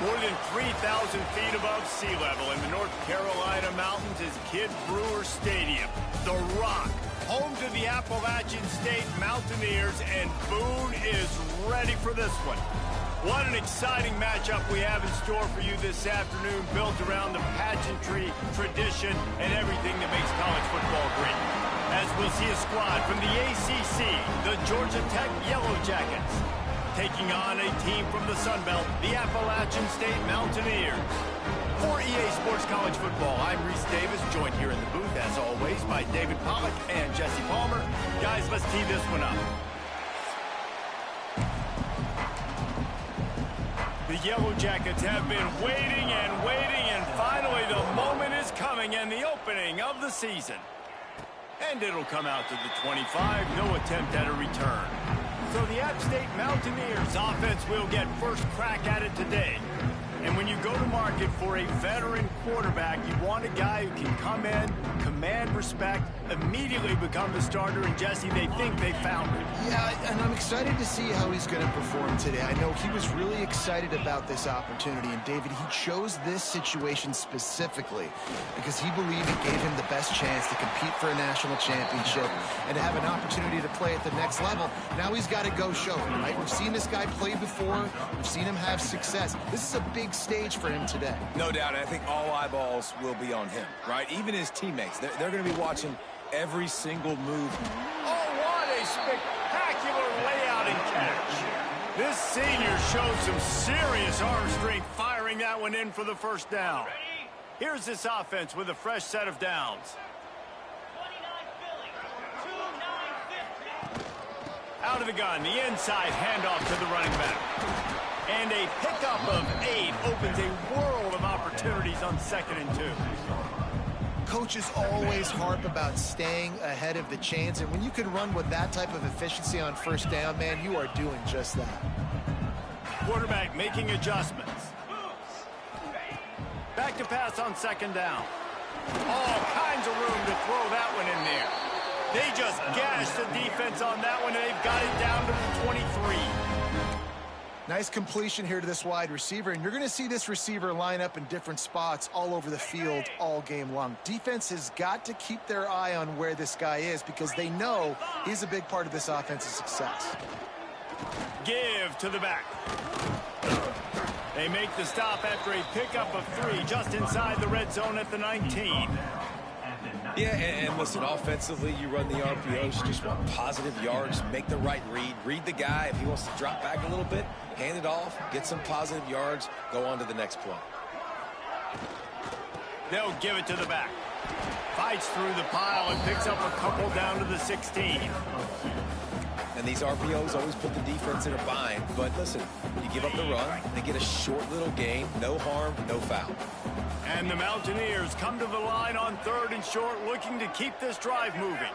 More than 3,000 feet above sea level in the North Carolina mountains is Kidd Brewer Stadium. The Rock, home to the Appalachian State Mountaineers, and Boone is ready for this one. What an exciting matchup we have in store for you this afternoon, built around the pageantry, tradition, and everything that makes college football great. As we'll see a squad from the ACC, the Georgia Tech Yellow Jackets, taking on a team from the Sun Belt, the Appalachian State Mountaineers. For EA Sports College Football, I'm Reese Davis, joined here in the booth, as always, by David Pollack and Jesse Palmer. Guys, let's tee this one up. The Yellow Jackets have been waiting, and finally the moment is coming, and the opening of the season. And it'll come out to the 25, no attempt at a return. So the App State Mountaineers offense will get first crack at it today. And when you go to market for a veteran quarterback, you want a guy who can come in, command respect, immediately become the starter, and Jesse, they think they found it. Yeah, and I'm excited to see how he's going to perform today. I know he was really excited about this opportunity, and David, he chose this situation specifically because he believed it gave him the best chance to compete for a national championship and to have an opportunity to play at the next level. Now he's got to go show it, right? We've seen this guy play before. We've seen him have success. This is a big stage for him today. No doubt. I think all eyeballs will be on him, right? Even his teammates. They're going to be watching every single move. Oh, what a spectacular layout and catch. This senior showed some serious arm strength firing that one in for the first down. Here's this offense with a fresh set of downs. Out of the gun, the inside handoff to the running back. And a pickup of 8 opens a world of opportunities on 2nd and 2. Coaches always harp about staying ahead of the chains, and when you can run with that type of efficiency on first down, man, you are doing just that. Quarterback making adjustments. Back to pass on 2nd down. All kinds of room to throw that one in there. They just gashed the defense on that one, and they've got it down to the 23. Nice completion here to this wide receiver, and you're going to see this receiver line up in different spots all over the field all game long. Defense has got to keep their eye on where this guy is because they know he's a big part of this offense's success. Give to the back. They make the stop after a pickup of 3 just inside the red zone at the 19. Yeah, and listen, offensively, you run the RPOs, you just want positive yards, make the right read the guy. If he wants to drop back a little bit, hand it off, get some positive yards, go on to the next play. They'll give it to the back. Fights through the pile and picks up a couple down to the 16. And these RPOs always put the defense in a bind, but listen, you give up the run, they get a short little gain, no harm, no foul. And the Mountaineers come to the line on 3rd and short, looking to keep this drive moving.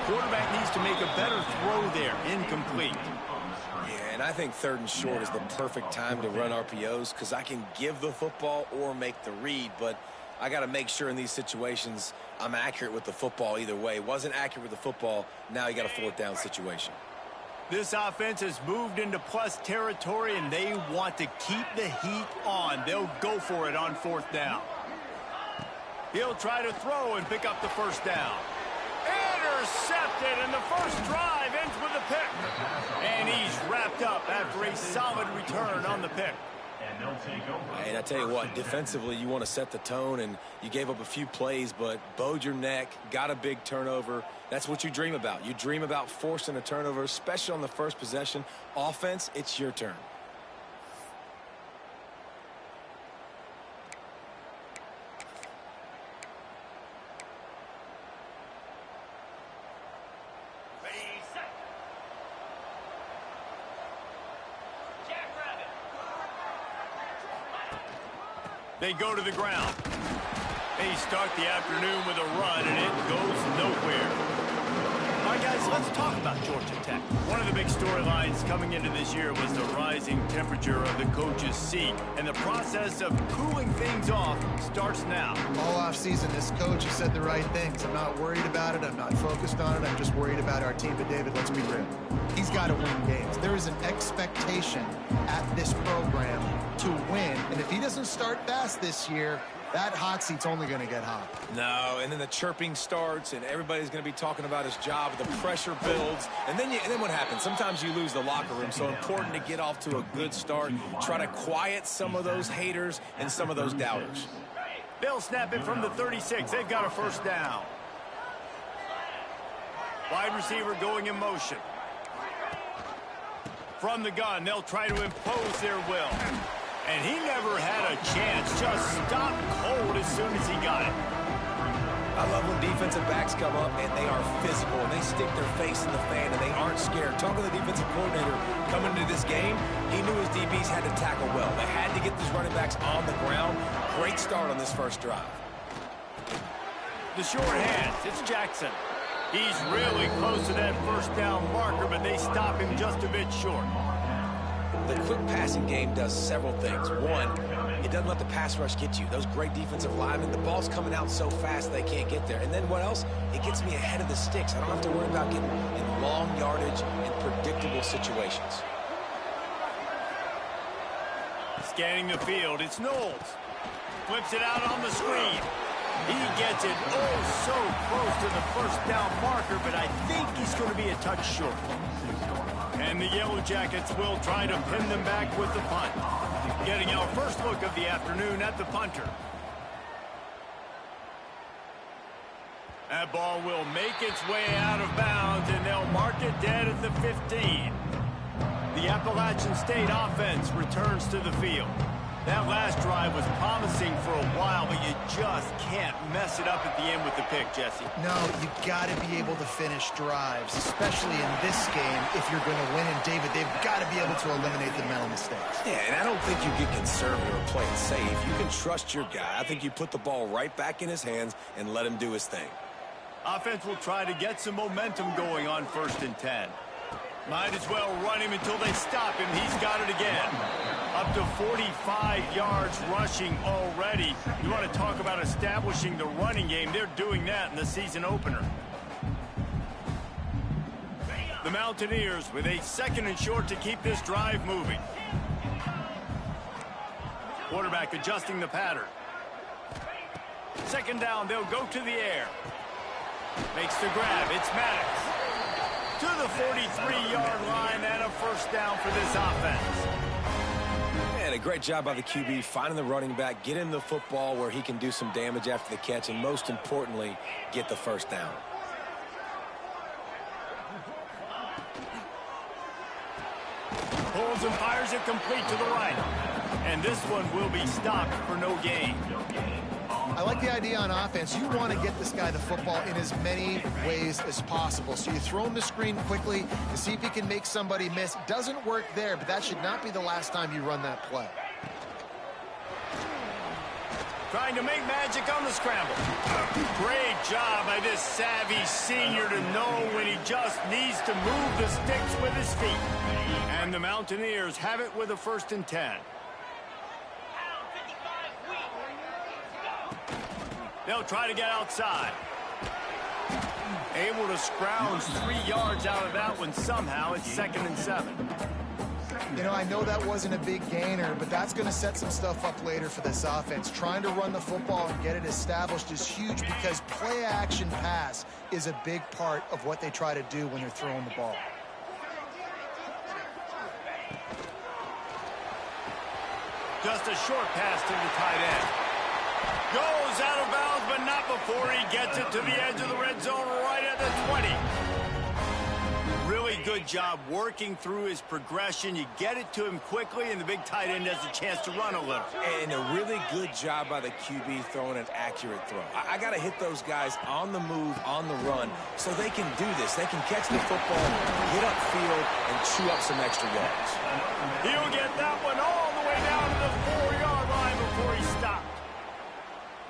Quarterback needs to make a better throw there, incomplete. Yeah, and I think 3rd and short is the perfect time to run RPOs because I can give the football or make the read, but I got to make sure in these situations I'm accurate with the football either way. Wasn't accurate with the football, now you got a 4th down situation. This offense has moved into plus territory, and they want to keep the heat on. They'll go for it on 4th down. He'll try to throw and pick up the first down. Intercepted, and the first drive ends with a pick. And he's wrapped up after a solid return on the pick. And I tell you what, defensively, you want to set the tone, and you gave up a few plays, but bowed your neck, got a big turnover. That's what you dream about. You dream about forcing a turnover, especially on the first possession. Offense, it's your turn. They go to the ground. They start the afternoon with a run, and it goes nowhere. Mike guys, let's talk about Georgia Tech. One of the big storylines coming into this year was the rising temperature of the coach's seat, and the process of cooling things off starts now. All offseason, this coach has said the right things. I'm not worried about it. I'm not focused on it. I'm just worried about our team. But, David, let's be real. He's got to win games. There is an expectation at this program to win, and if he doesn't start fast this year, that hot seat's only going to get hot. No, and then the chirping starts, and everybody's going to be talking about his job. The pressure builds, and then what happens? Sometimes you lose the locker room, so important to get off to a good start. Try to quiet some of those haters and some of those doubters. They'll snap it from the 36. They've got a first down. Wide receiver going in motion. From the gun, they'll try to impose their will. And he never had a chance. Just stopped cold as soon as he got it. I love when defensive backs come up and they are physical and they stick their face in the fan and they aren't scared. Talking to the defensive coordinator coming into this game, he knew his DBs had to tackle well. They had to get these running backs on the ground. Great start on this first drive. The short hands, it's Jackson. He's really close to that first down marker, but they stop him just a bit short. The quick passing game does several things. One, it doesn't let the pass rush get you. Those great defensive linemen, the ball's coming out so fast they can't get there. And then what else? It gets me ahead of the sticks. I don't have to worry about getting in long yardage and predictable situations. Scanning the field, it's Knowles. Flips it out on the screen. He gets it so close to the first down marker, but I think he's going to be a touch short. And the Yellow Jackets will try to pin them back with the punt. Getting our first look of the afternoon at the punter. That ball will make its way out of bounds, and they'll mark it dead at the 15. The Appalachian State offense returns to the field. That last drive was promising for a while, but you just can't mess it up at the end with the pick, Jesse. No, you got to be able to finish drives, especially in this game if you're going to win. And, David, they've got to be able to eliminate the mental mistakes. Yeah, and I don't think you get conservative or play it safe. You can trust your guy. I think you put the ball right back in his hands and let him do his thing. Offense will try to get some momentum going on 1st and 10. Might as well run him until they stop him. He's got it again. Up to 45 yards rushing already. You want to talk about establishing the running game. They're doing that in the season opener. The Mountaineers with a 2nd and short to keep this drive moving. Quarterback adjusting the pattern. 2nd down, they'll go to the air. Makes the grab. It's Maddox. To the 43-yard line and a first down for this offense. And a great job by the QB finding the running back, get him the football where he can do some damage after the catch, and most importantly, get the first down. Pulls and fires it complete to the right. And this one will be stopped for no gain. I like the idea on offense. You want to get this guy the football in as many ways as possible. So you throw him the screen quickly to see if he can make somebody miss. Doesn't work there, but that should not be the last time you run that play. Trying to make magic on the scramble. Great job by this savvy senior to know when he just needs to move the sticks with his feet. And the Mountaineers have it with a 1st and 10. They'll try to get outside. Able to scrounge 3 yards out of that one somehow. It's 2nd and 7. You know, I know that wasn't a big gainer, but that's going to set some stuff up later for this offense. Trying to run the football and get it established is huge because play-action pass is a big part of what they try to do when they're throwing the ball. Just a short pass to the tight end. Goes out of bounds, but not before he gets it to the edge of the red zone right at the 20. Really good job working through his progression. You get it to him quickly, and the big tight end has a chance to run a little. And a really good job by the QB throwing an accurate throw. I got to hit those guys on the move, on the run, so they can do this. They can catch the football, get upfield, and chew up some extra yards. He'll get that one all the way down to the 4-yard line before he stopped.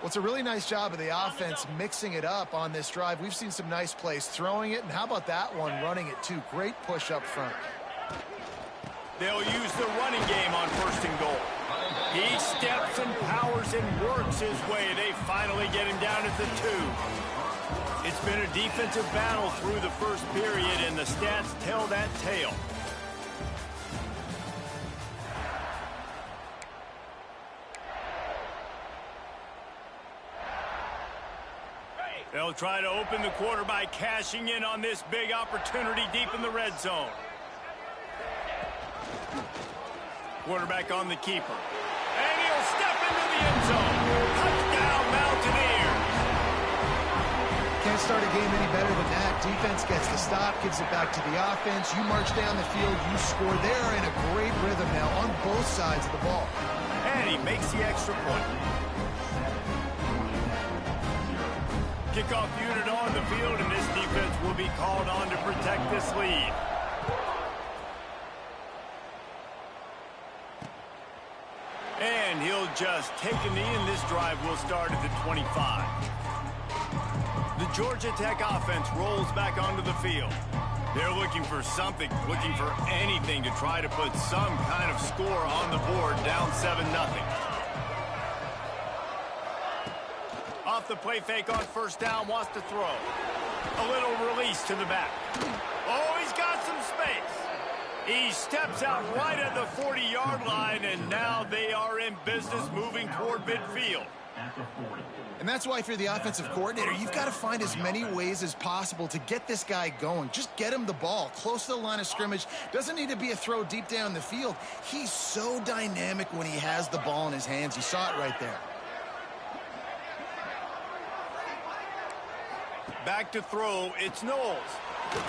Well, it's a really nice job of the offense mixing it up on this drive. We've seen some nice plays throwing it, and how about that one running it too? Great push up front. They'll use the running game on 1st and goal. He steps and powers and works his way. They finally get him down at the 2. It's been a defensive battle through the first period, and the stats tell that tale. They'll try to open the quarter by cashing in on this big opportunity deep in the red zone. Quarterback on the keeper. And he'll step into the end zone. Touchdown, Mountaineers. Can't start a game any better than that. Defense gets the stop, gives it back to the offense. You march down the field, you score. They're in a great rhythm now on both sides of the ball. And he makes the extra point. Kickoff unit on the field, and this defense will be called on to protect this lead. And he'll just take a knee, and this drive will start at the 25. The Georgia Tech offense rolls back onto the field. They're looking for something, looking for anything to try to put some kind of score on the board, down 7-0. Off the play fake on 1st down, wants to throw. A little release to the back. Oh, he's got some space. He steps out right at the 40-yard line, and now they are in business moving toward midfield. And that's why if you're the offensive coordinator, you've got to find as many ways as possible to get this guy going. Just get him the ball close to the line of scrimmage. Doesn't need to be a throw deep down the field. He's so dynamic when he has the ball in his hands. You saw it right there. Back to throw, it's Knowles.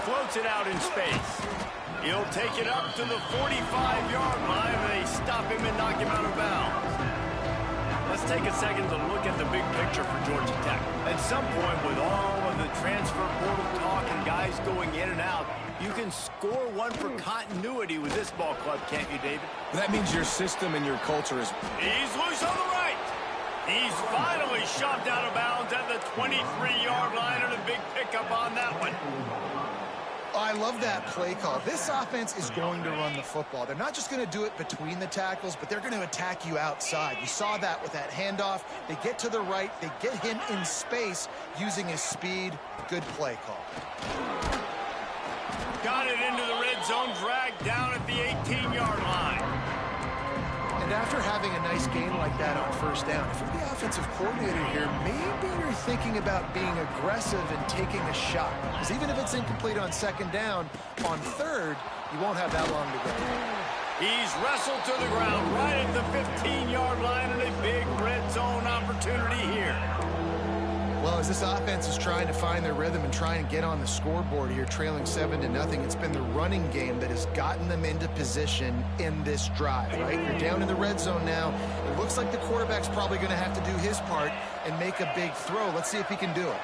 Floats it out in space. He'll take it up to the 45-yard line, and they stop him and knock him out of bounds. Let's take a second to look at the big picture for Georgia Tech. At some point, with all of the transfer portal talk and guys going in and out, you can score one for continuity with this ball club, can't you, David? That means your system and your culture is... He's loose on the right. He's finally shoved out of bounds at the 23-yard line, and a big pickup on that one. I love that play call. This offense is going to run the football. They're not just going to do it between the tackles, but they're going to attack you outside. You saw that with that handoff. They get to the right. They get him in space using his speed. Good play call. Got it into the red zone, dragged down at the 18-yard line. And after having a nice gain like that on 1st down, if you're the offensive coordinator here, maybe you're thinking about being aggressive and taking a shot. Because even if it's incomplete on 2nd down, on 3rd, you won't have that long to go. He's wrestled to the ground right at the 15-yard line, and a big red zone opportunity here. Well, as this offense is trying to find their rhythm and try and get on the scoreboard here, trailing 7-0, it's been the running game that has gotten them into position in this drive, right? You're down in the red zone now. It looks like the quarterback's probably going to have to do his part and make a big throw. Let's see if he can do it.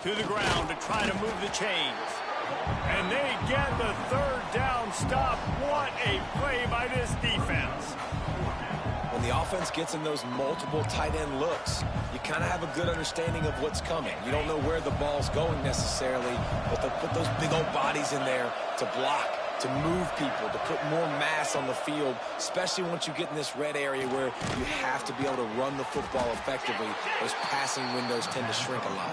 To the ground to try to move the chains. And they get the 3rd down stop. What a play by this defense. When the offense gets in those multiple tight end looks, you kind of have a good understanding of what's coming. You don't know where the ball's going necessarily, but they'll put those big old bodies in there to block, to move people, to put more mass on the field, especially once you get in this red area where you have to be able to run the football effectively. Those passing windows tend to shrink a lot.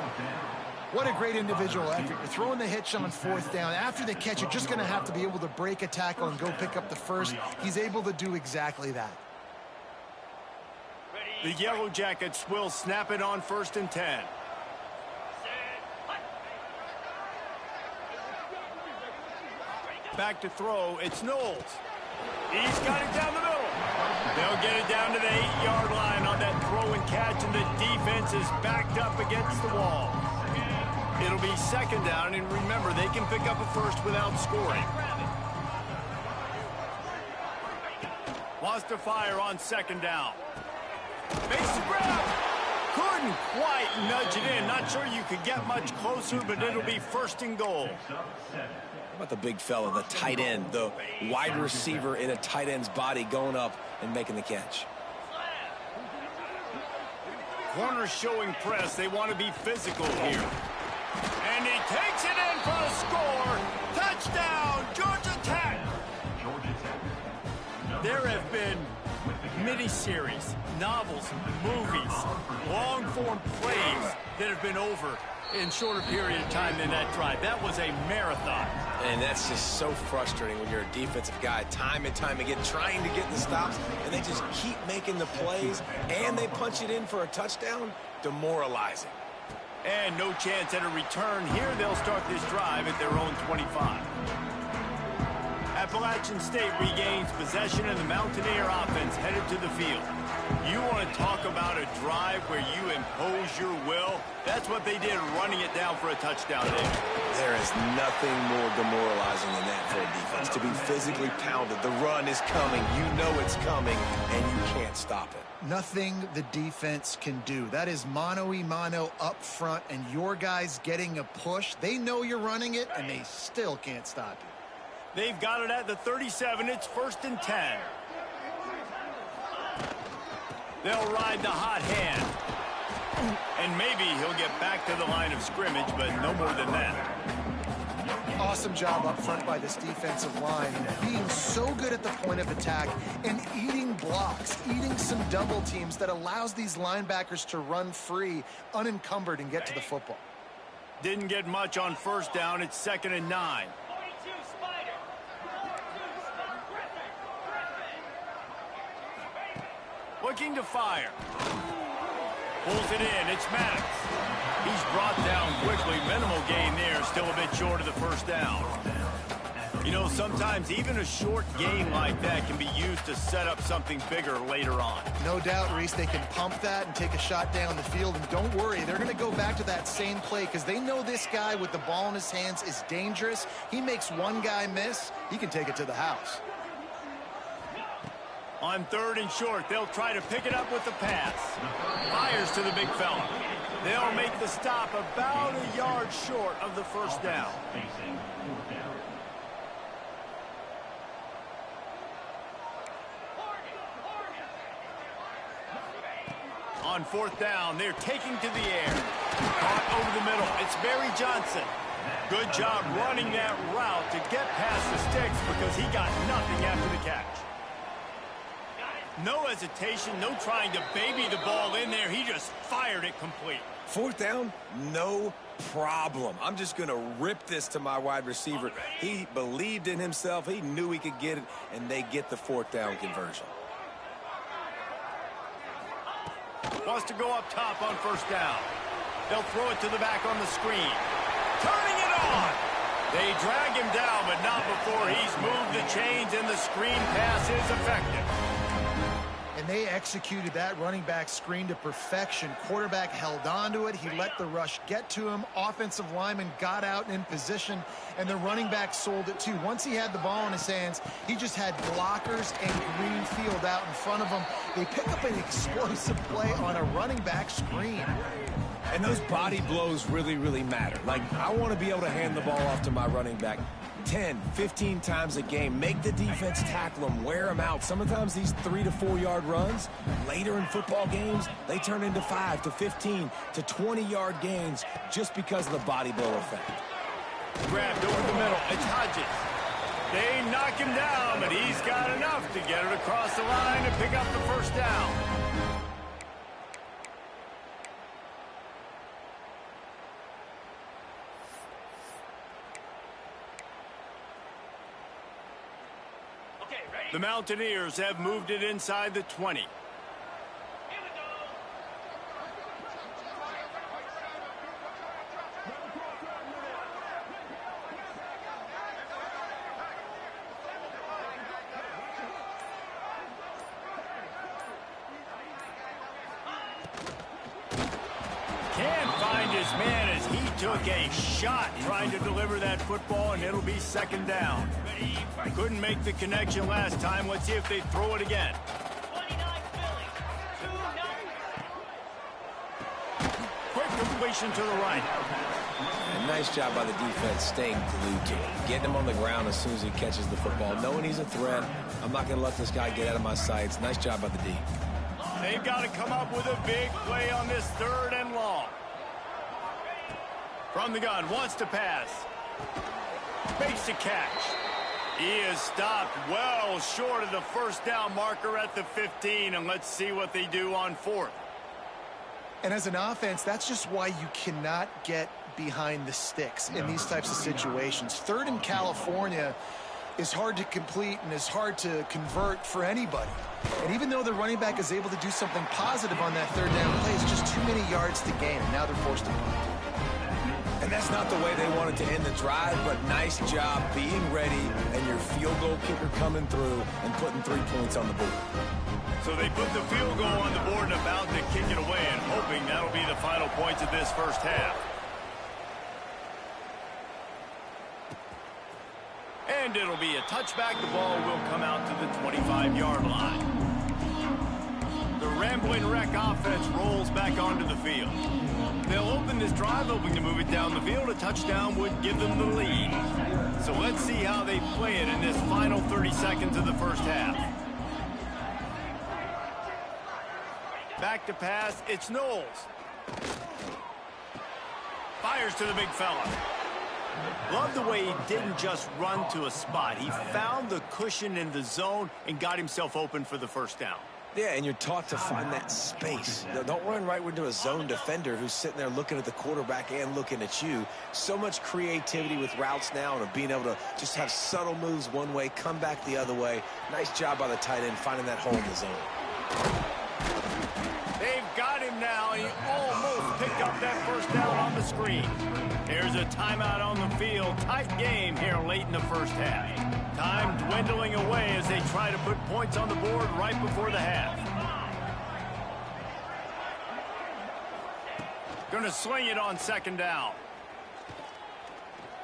What a great individual effort. You're throwing the hitch on 4th down. After the catch, you're just going to have to be able to break a tackle and go pick up the first. He's able to do exactly that. The Yellow Jackets will snap it on 1st and 10. Back to throw, it's Knowles. He's got it down the middle. They'll get it down to the 8-yard line on that throw and catch, and the defense is backed up against the wall. It'll be 2nd down, and remember, they can pick up a first without scoring. Wants to fire on 2nd down. Makes the grab. Couldn't quite nudge it in. Not sure you could get much closer, but it'll be 1st and goal. How about the big fella, the tight end, the wide receiver in a tight end's body going up and making the catch? corners showing press. They want to be physical here. And he takes it in for the score. Touchdown, Georgia Tech. There have been miniseries, novels, movies, long-form plays that have been over in shorter period of time than that drive. That was a marathon. And that's just so frustrating when you're a defensive guy, time and time again, trying to get the stops, and they just keep making the plays, and they punch it in for a touchdown. Demoralizing. And no chance at a return here. They'll start this drive at their own 25. Appalachian State regains possession, and the Mountaineer offense headed to the field. You want to talk about a drive where you impose your will? That's what they did, running it down for a touchdown there. There is nothing more demoralizing than that for a defense, to be physically pounded. The run is coming. You know it's coming, and you can't stop it. Nothing the defense can do. That is mano-a-mano up front, and your guys getting a push. They know you're running it, and they still can't stop you. They've got it at the 37. It's 1st and 10. They'll ride the hot hand. And maybe he'll get back to the line of scrimmage, but no more than that. Awesome job up front by this defensive line, being so good at the point of attack and eating blocks, eating some double teams that allows these linebackers to run free, unencumbered, and get to the football. Didn't get much on 1st down. It's 2nd and 9. Looking to fire. Pulls it in. It's Maddox. He's brought down quickly. Minimal gain there. Still a bit short of the 1st down. You know, sometimes even a short gain like that can be used to set up something bigger later on. No doubt, Reese, they can pump that and take a shot down the field. And don't worry, they're going to go back to that same play because they know this guy with the ball in his hands is dangerous. He makes one guy miss, he can take it to the house. On 3rd and short, they'll try to pick it up with the pass. Fires to the big fella. They'll make the stop about a yard short of the 1st down. On 4th down, they're taking to the air. Caught over the middle. It's Barry Johnson. Good job running that route to get past the sticks because he got nothing after the catch. No hesitation, no trying to baby the ball in there. He just fired it complete. 4th down, no problem. I'm just going to rip this to my wide receiver. He believed in himself. He knew he could get it, and they get the 4th down conversion. Wants to go up top on 1st down. They'll throw it to the back on the screen. Turning it on. They drag him down, but not before he's moved the chains, and the screen pass is effective. And they executed that running back screen to perfection. Quarterback held on to it. He let the rush get to him. Offensive lineman got out and in position, and the running back sold it too. Once he had the ball in his hands, he just had blockers and green field out in front of him. They pick up an explosive play on a running back screen. And those body blows really, really matter. Like, I want to be able to hand the ball off to my running back 10, 15 times a game. Make the defense tackle them, wear them out. Sometimes these 3 to 4 yard runs, later in football games, they turn into 5 to 15 to 20 yard gains just because of the body blow effect. Grabbed over the middle. It's Hodges. They knock him down, but he's got enough to get it across the line and pick up the 1st down. The Mountaineers have moved it inside the 20. Can't find his man as he took a shot trying to deliver that football, and it'll be 2nd down. Couldn't make the connection last time. Let's see if they throw it again. Quick completion to the right. And nice job by the defense staying glued to him. Getting him on the ground as soon as he catches the football. Knowing he's a threat. I'm not going to let this guy get out of my sights. Nice job by the D. they've got to come up with a big play on this 3rd and long. From the gun, wants to pass. Makes the catch. He is stopped well short of the first down marker at the 15, and let's see what they do on 4th. And as an offense, that's just why you cannot get behind the sticks in these types of situations. 3rd in California is hard to complete and is hard to convert for anybody. And even though the running back is able to do something positive on that 3rd down play, it's just too many yards to gain, and now they're forced to punt. And that's not the way they wanted to end the drive, but nice job being ready and your field goal kicker coming through and putting 3 points on the board. So they put the field goal on the board and about to kick it away, and hoping that'll be the final points of this first half. And it'll be a touchback. The ball will come out to the 25-yard line. The Rambling Wreck offense rolls back onto the field. They'll open this drive, hoping to move it down the field. A touchdown would give them the lead. So let's see how they play it in this final 30 seconds of the first half. Back to pass, it's Knowles. Fires to the big fella. Love the way he didn't just run to a spot. He found the cushion in the zone and got himself open for the first down. Yeah, and you're taught to find that space. Don't run right into a zone defender who's sitting there looking at the quarterback and looking at you. So much creativity with routes now and being able to just have subtle moves one way, come back the other way. Nice job by the tight end finding that hole in the zone. They've got him now. He almost picked up that first down on the screen. There's a timeout on the field. Tight game here late in the first half. Time dwindling away as they try to put points on the board right before the half. Gonna swing it on 2nd down.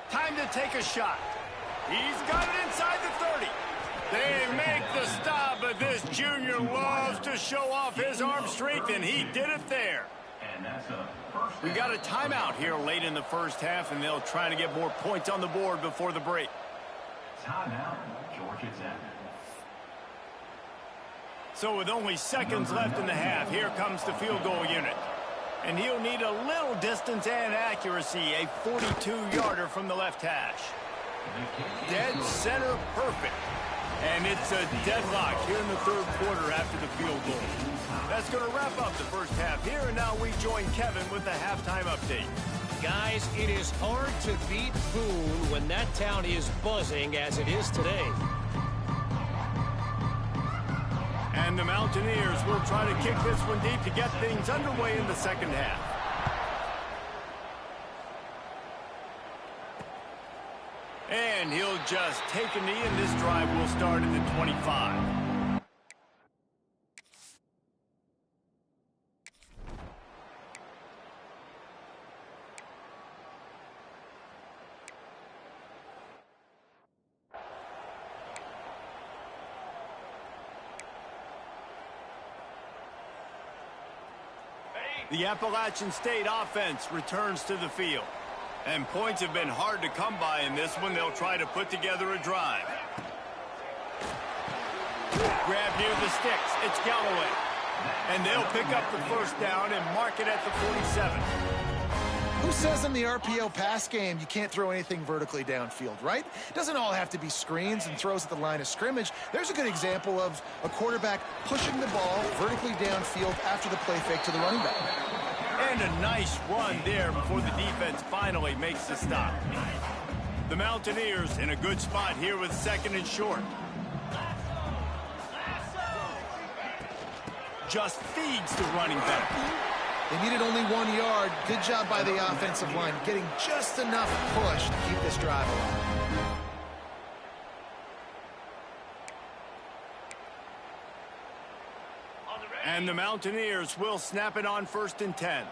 Time to take a shot. He's got it inside the 30. They make the stop, but this junior loves to show off his arm strength, and he did it there. We got a timeout here late in the first half, and they'll try to get more points on the board before the break. Timeout, Georgia Tech. So with only seconds left in the half, here comes the field goal unit. And he'll need a little distance and accuracy, a 42-yarder from the left hash. Dead center perfect. And it's a deadlock here in the 3rd quarter after the field goal. That's going to wrap up the first half here, and now we join Kevin with the halftime update. Guys, it is hard to beat Boone when that town is buzzing as it is today. And the Mountaineers will try to kick this one deep to get things underway in the second half. And he'll just take a knee, and this drive will start at the 25. The Appalachian State offense returns to the field. And points have been hard to come by in this one. They'll try to put together a drive. Grab near the sticks. It's Galloway. And they'll pick up the first down and mark it at the 47. Who says in the RPO pass game you can't throw anything vertically downfield, right? It doesn't all have to be screens and throws at the line of scrimmage. There's a good example of a quarterback pushing the ball vertically downfield after the play fake to the running back. And a nice run there before the defense finally makes the stop. The Mountaineers in a good spot here with 2nd and short. Just feeds the running back. They needed only 1 yard. Good job by the offensive line, getting just enough push to keep this drive alive. And the Mountaineers will snap it on 1st and 10.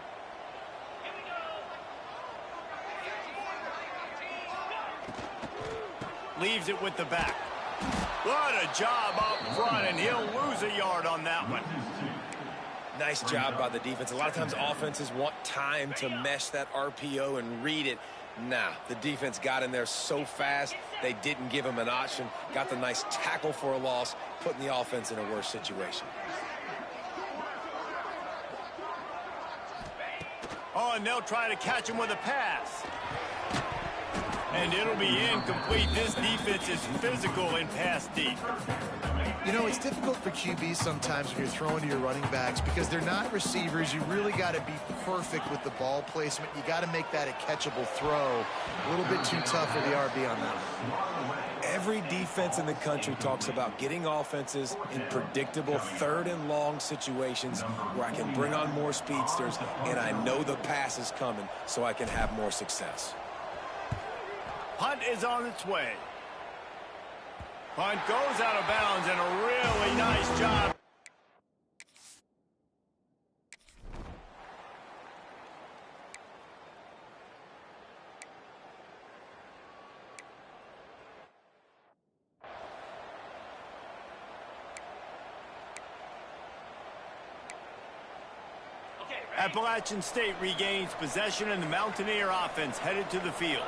Leaves it with the back. What a job up front, and he'll lose a yard on that one. Nice job by the defense. A lot of times offenses want time to mesh that RPO and read it. Nah, the defense got in there so fast, they didn't give him an option. Got the nice tackle for a loss, putting the offense in a worse situation. Oh, and they'll try to catch him with a pass. And it'll be incomplete. This defense is physical in pass deep. You know, it's difficult for QBs sometimes when you're throwing to your running backs because they're not receivers. You really got to be perfect with the ball placement. You got to make that a catchable throw. A little bit too tough for the RB on that one. Every defense in the country talks about getting offenses in predictable third and long situations where I can bring on more speedsters and I know the pass is coming so I can have more success. Punt is on its way. Punt goes out of bounds, and a really nice job. Appalachian State regains possession, and the Mountaineer offense headed to the field.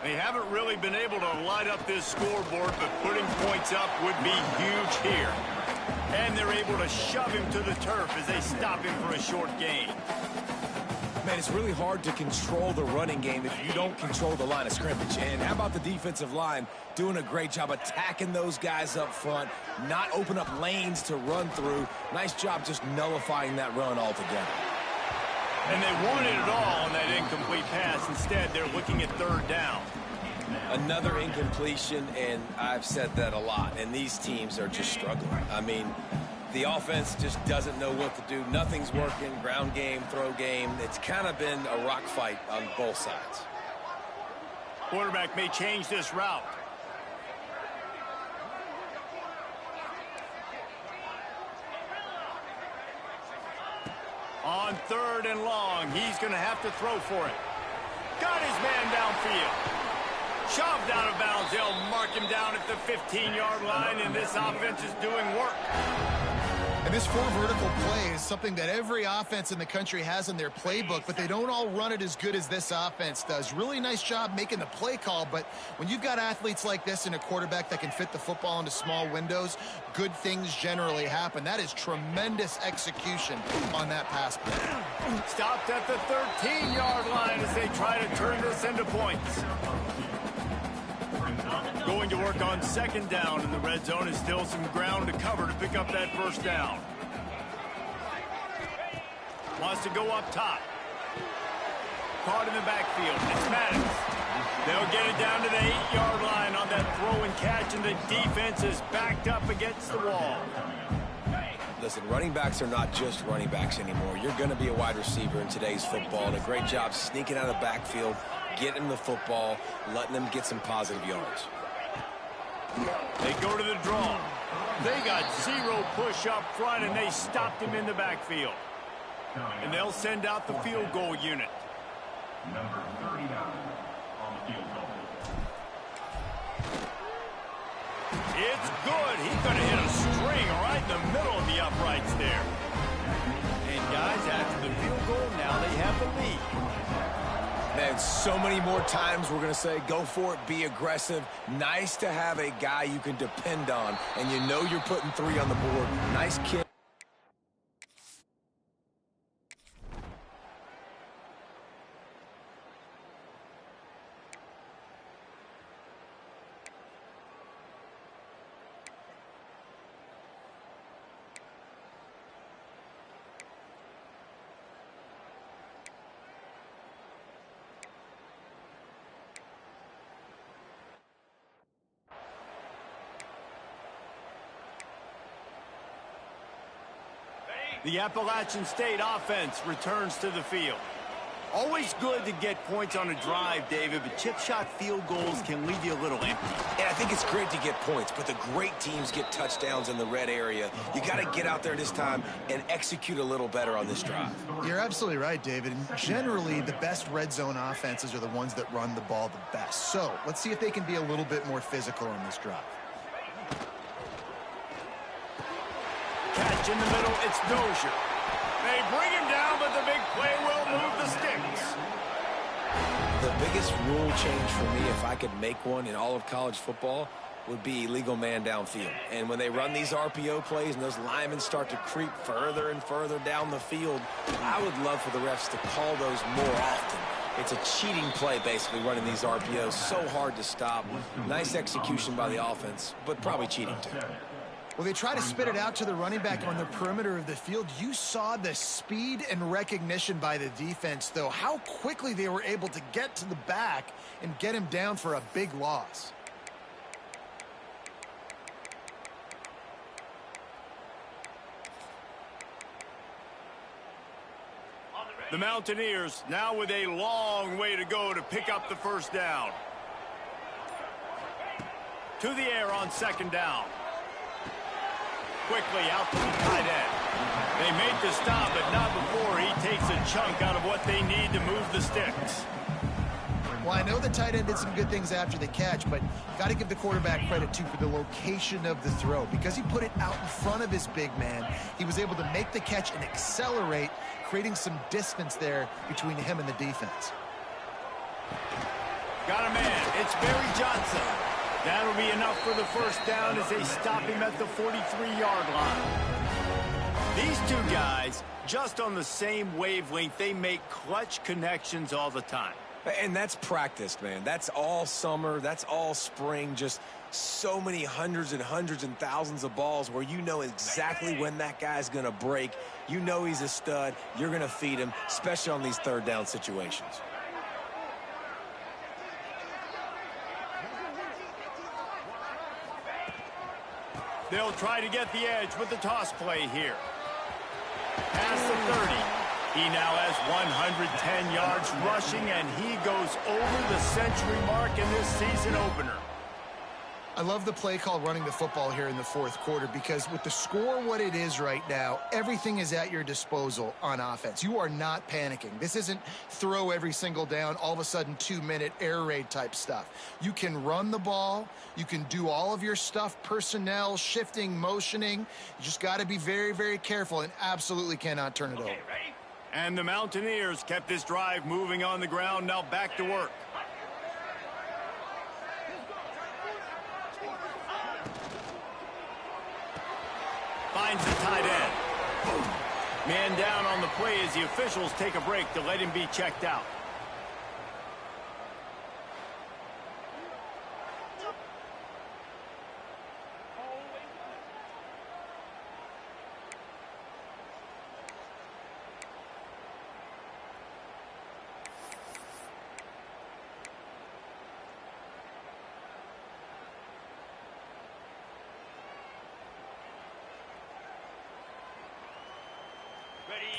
They haven't really been able to light up this scoreboard, but putting points up would be huge here. And they're able to shove him to the turf as they stop him for a short gain. Man, it's really hard to control the running game if you don't control the line of scrimmage. And how about the defensive line doing a great job attacking those guys up front, not open up lanes to run through. Nice job just nullifying that run altogether. And they wanted it all on that incomplete pass. Instead, they're looking at third down. Another incompletion, and I've said that a lot, and these teams are just struggling. I mean, the offense just doesn't know what to do. Nothing's working, ground game, throw game. It's kind of been a rock fight on both sides. Quarterback may change this route. On third and long, he's going to have to throw for it. Got his man downfield. Shoved out of bounds. They'll mark him down at the 15-yard line, and this offense is doing work. And this four vertical play is something that every offense in the country has in their playbook, but they don't all run it as good as this offense does. Really nice job making the play call, but when you've got athletes like this and a quarterback that can fit the football into small windows, good things generally happen. That is tremendous execution on that pass play. Stopped at the 13-yard line as they try to turn this into points. Going to work on second down, and the red zone is still some ground to cover to pick up that first down. Wants to go up top. Caught in the backfield. It's Maddox. They'll get it down to the 8-yard line on that throw and catch, and the defense is backed up against the wall. Listen, running backs are not just running backs anymore. You're going to be a wide receiver in today's football, and a great job sneaking out of the backfield, getting the football, letting them get some positive yards. They go to the draw. They got zero push up front, and they stopped him in the backfield. And they'll send out the field goal unit. Number 39 on the field goal. It's good. He's going to hit a string right in the middle of the uprights there. And guys, after the field goal, now they have the lead. Man, so many more times we're going to say, go for it, be aggressive. Nice to have a guy you can depend on, and you know you're putting 3 on the board. Nice kick. The Appalachian State offense returns to the field. Always good to get points on a drive, David, but chip shot field goals can leave you a little empty. And I think it's great to get points, but the great teams get touchdowns in the red area. You got to get out there this time and execute a little better on this drive. You're absolutely right, David. And generally, the best red zone offenses are the ones that run the ball the best. So let's see if they can be a little bit more physical on this drive. Catch in the middle, it's Dozier. They bring him down, but the big play will move the sticks. The biggest rule change for me, if I could make one in all of college football, would be legal man downfield. And when they run these RPO plays and those linemen start to creep further and further down the field, I would love for the refs to call those more often. It's a cheating play, basically, running these RPOs. So hard to stop. Nice execution by the offense, but probably cheating too. Well, they try to spit it out to the running back on the perimeter of the field. You saw the speed and recognition by the defense, though, how quickly they were able to get to the back and get him down for a big loss. The Mountaineers now with a long way to go to pick up the first down. To the air on second down. Quickly out to the tight end. They make the stop, but not before he takes a chunk out of what they need to move the sticks. Well, I know the tight end did some good things after the catch, but got to give the quarterback credit, too, for the location of the throw. Because he put it out in front of his big man, he was able to make the catch and accelerate, creating some distance there between him and the defense. Got a man. It's Barry Johnson. That'll be enough for the first down as they stop him at the 43-yard line. These two guys, just on the same wavelength, they make clutch connections all the time. And that's practice, man. That's all summer. That's all spring. Just so many hundreds and thousands of balls where you know exactly when that guy's going to break. You know he's a stud. You're going to feed him, especially on these third down situations. They'll try to get the edge with the toss play here. Past the 30. He now has 110 yards rushing, and he goes over the century mark in this season opener. I love the play call running the football here in the fourth quarter because with the score what it is right now, everything is at your disposal on offense. You are not panicking. This isn't throw every single down, all of a sudden 2-minute air raid type stuff. You can run the ball. You can do all of your stuff, personnel, shifting, motioning. You just got to be very, very careful and absolutely cannot turn it over. And the Mountaineers kept this drive moving on the ground, now back to work. Finds the tight end. Man down on the play as the officials take a break to let him be checked out.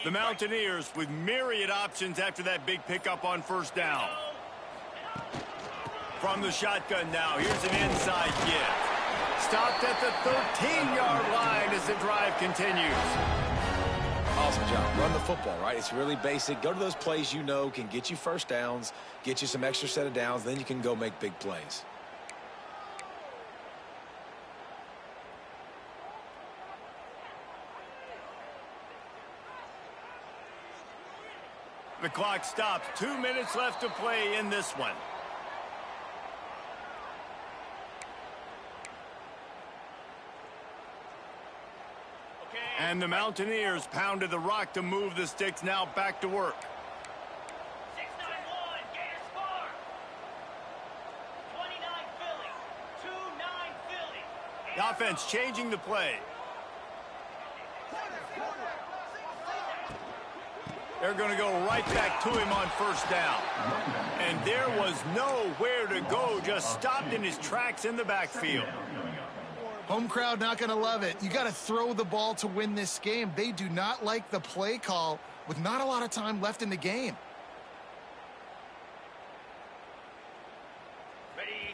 The Mountaineers with myriad options after that big pickup on first down. From the shotgun now, here's an inside give. Stopped at the 13-yard line as the drive continues. Awesome job. Run the football, right? It's really basic. Go to those plays you know can get you first downs, get you some extra set of downs, then you can go make big plays. The clock stops. 2 minutes left to play in this one. And the Mountaineers pounded the rock to move the sticks, now back to work. 6-9-1, Gator score. 29 Philly, 2-9 Philly. The offense changing the play. They're going to go right back to him on first down. And there was nowhere to go, just stopped in his tracks in the backfield. Home crowd not going to love it. You got to throw the ball to win this game. They do not like the play call with not a lot of time left in the game.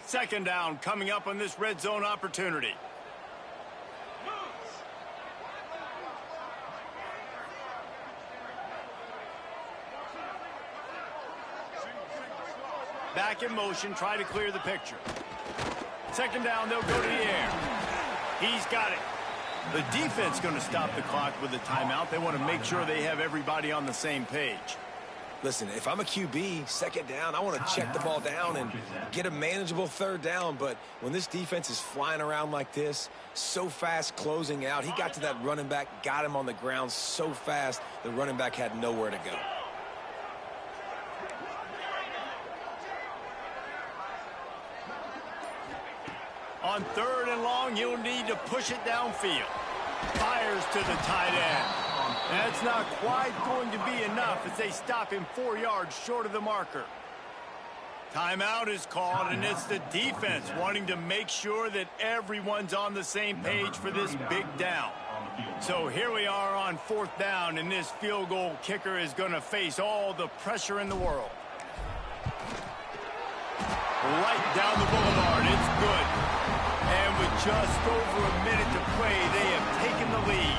Second down coming up on this red zone opportunity. Back in motion, try to clear the picture. Second down, they'll go to the air. He's got it. The defense going to stop the clock with a timeout. They want to make sure they have everybody on the same page. Listen, if I'm a QB, second down, I want to check the ball down and get a manageable third down. But when this defense is flying around like this, so fast closing out, he got to that running back, got him on the ground so fast, the running back had nowhere to go. On 3rd and long, you'll need to push it downfield. Fires to the tight end. That's not quite going to be enough as they stop him 4 yards short of the marker. Timeout is called, and it's the defense wanting to make sure that everyone's on the same page for this big down. So here we are on 4th down, and this field goal kicker is going to face all the pressure in the world. Right down the boulevard, it's good. And with just over a minute to play, they have taken the lead.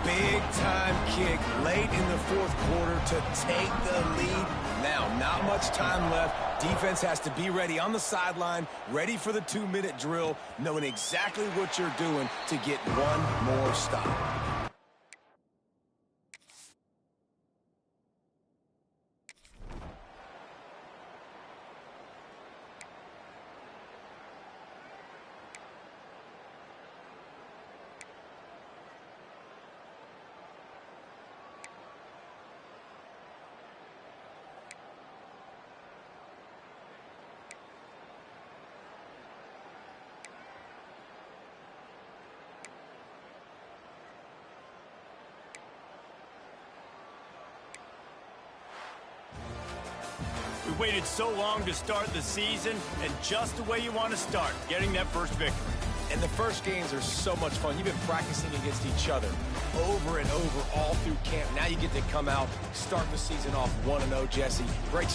Big-time kick late in the 4th quarter to take the lead. Now, not much time left. Defense has to be ready on the sideline, ready for the 2-minute drill, knowing exactly what you're doing to get one more stop. We waited so long to start the season, and just the way you want to start, getting that first victory. And the first games are so much fun. You've been practicing against each other over and over all through camp. Now you get to come out, start the season off 1-0, Jesse. Great start.